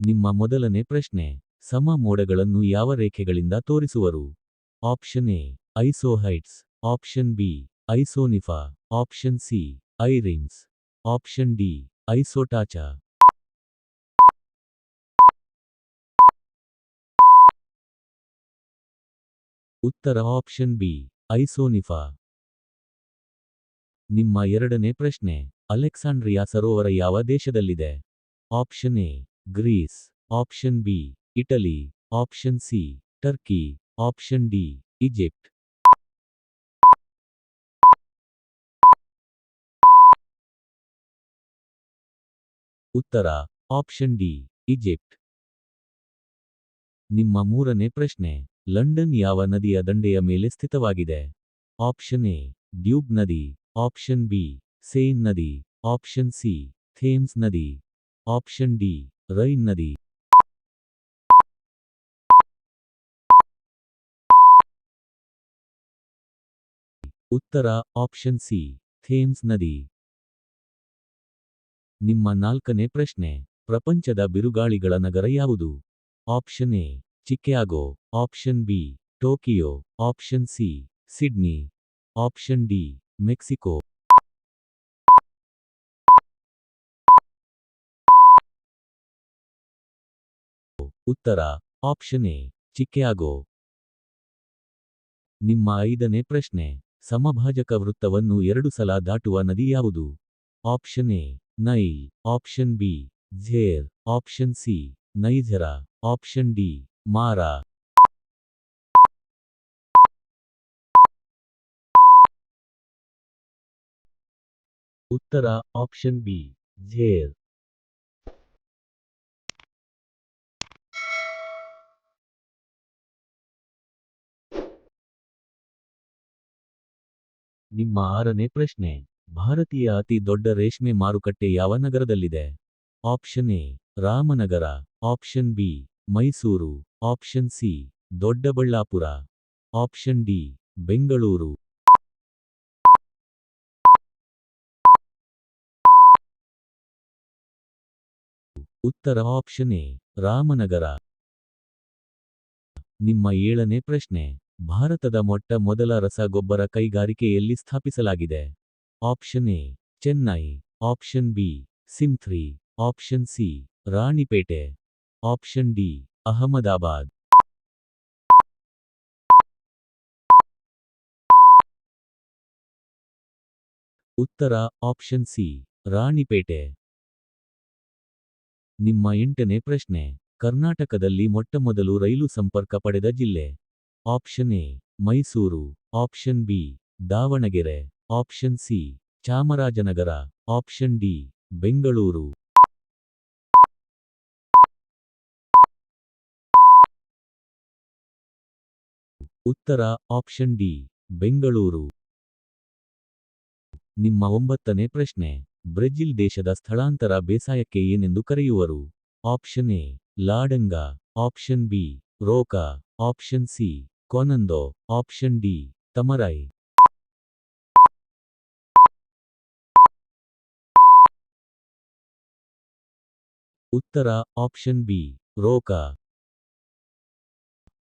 ನಿಮ್ಮ ಮೊದಲನೇ ಪ್ರಶ್ನೆ. ಸಮ ಮೋಡಗಳನ್ನು ಯಾವ ರೇಖೆಗಳಿಂದ ತೋರಿಸುವರು? Option A isohyets, option B isoneph, option C ಐರಿಮ್ಸ್, ಆಪ್ಷನ್ ಡಿ ಐಸೋಟಾಚ. ಉತ್ತರ ಆಪ್ಷನ್ ಬಿ ಐಸೋನಿಫಾ. ನಿಮ್ಮ ಎರಡನೇ ಪ್ರಶ್ನೆ. ಅಲೆಕ್ಸಾಂಡ್ರಿಯಾ ಸರೋವರ ಯಾವ ದೇಶದಲ್ಲಿದೆ? Option A Greece, option B Italy, option C Turkey, option D Egypt. ಉತ್ತರ ಆಪ್ಷನ್ ಡಿ ಈಜಿಪ್ಟ್. ನಿಮ್ಮ ಮೂರನೇ ಪ್ರಶ್ನೆ. ಲಂಡನ್ ಯಾವ ನದಿಯ ದಂಡೆಯ ಮೇಲೆ ಸ್ಥಿತವಾಗಿದೆ? ಆಪ್ಷನ್ ಎ ಡ್ಯೂಬ್ ನದಿ, ಆಪ್ಷನ್ ಬಿ ಸೇನ್ ನದಿ, ಆಪ್ಷನ್ ಸಿ ಥೇಮ್ಸ್ ನದಿ, ಆಪ್ಷನ್ ಡಿ ರೈನ್ ನದಿ. ಉತ್ತರ ಆಪ್ಷನ್ ಸಿ ಥೇಮ್ಸ್ ನದಿ. ನಿಮ್ಮ ನಾಲ್ಕನೇ ಪ್ರಶ್ನೆ. ಪ್ರಪಂಚದ ಬಿರುಗಾಳಿಗಳ ನಗರ ಯಾವುದು? Option A Chicago, option B Tokyo, option C Sydney, option D Mexico. ಉತ್ತರ ಆಪ್ಷನ್ ಎ ಚಿಕ್ಯಾಗೋ. ನಿಮ್ಮ ಐದನೇ ಪ್ರಶ್ನೆ. ಸಮಭಾಜಕ ವೃತ್ತವನ್ನು 2 ಸಲ ದಾಟುವ ನದಿ ಯಾವುದು? Option A Nile, option B Zaire, option C Niger, option D Mara. ಉತ್ತರ ಆಪ್ಷನ್ ಬಿ ಝೇರ್. ನಿಮ್ಮ ಆರನೇ ಪ್ರಶ್ನೆ. ಭಾರತೀಯ ಅತಿ ದೊಡ್ಡ ರೇಷ್ಮೆ ಮಾರುಕಟ್ಟೆ ಯಾವ ನಗರದಲ್ಲಿದೆ? Option A Ramanagara, option B Mysuru, option C Doddaballapura, option D Bengaluru. ಉತ್ತರ ಆಪ್ಷನ್ ಎ ರಾಮನಗರ. ನಿಮ್ಮ ಏಳನೇ ಪ್ರಶ್ನೆ. ಭಾರತದ ಮೊಟ್ಟ ಮೊದಲ ರಸಗೊಬ್ಬರ ಕೈಗಾರಿಕೆ ಎಲ್ಲಿ ಸ್ಥಾಪಿಸಲಾಗಿದೆ? Option A Chennai, option B Sindri, option C Ranipet, option D Ahmedabad. ಉತ್ತರ ಆಪ್ಷನ್ ಸಿ ರಾಣಿಪೇಟೆ. ನಿಮ್ಮ ಎಂಟನೇ ಪ್ರಶ್ನೆ. ಕರ್ನಾಟಕದಲ್ಲಿ ಮೊಟ್ಟಮೊದಲು ರೈಲು ಸಂಪರ್ಕ ಪಡೆದ ಜಿಲ್ಲೆ? Option A Mysuru, option B Davanagere, option C Chamarajanagar, option D Bengaluru. ಉತ್ತರ ಆಪ್ಷನ್ ಡಿ ಬೆಂಗಳೂರು. ನಿಮ್ಮ ಒಂಬತ್ತನೇ ಪ್ರಶ್ನೆ. ಬ್ರೆಜಿಲ್ ದೇಶದ ಸ್ಥಳಾಂತರ ಬೇಸಾಯಕ್ಕೆ ಏನೆಂದು ಕರೆಯುವರು? Option A ladang, option B roca, option C ಕೊನಂದೋ, ಆಪ್ಷನ್ ಡಿ ತಮರೈ. ಉತ್ತರ ಆಪ್ಷನ್ ಬಿ ರೋಕಾ.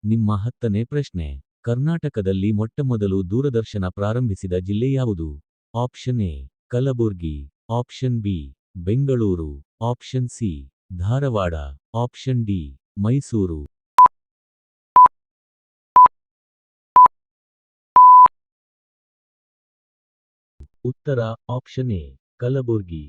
ನಿಮ್ಮ ಹತ್ತನೇ ಪ್ರಶ್ನೆ. ಕರ್ನಾಟಕದಲ್ಲಿ ಮೊಟ್ಟಮೊದಲು ದೂರದರ್ಶನ ಪ್ರಾರಂಭಿಸಿದ ಜಿಲ್ಲೆ ಯಾವುದು? Option A Kalaburagi, option B Bengaluru, option C Dharwad, option D Mysuru. ಉತ್ತರ ಆಪ್ಷನ್ ಎ ಕಲಬುರ್ಗಿ.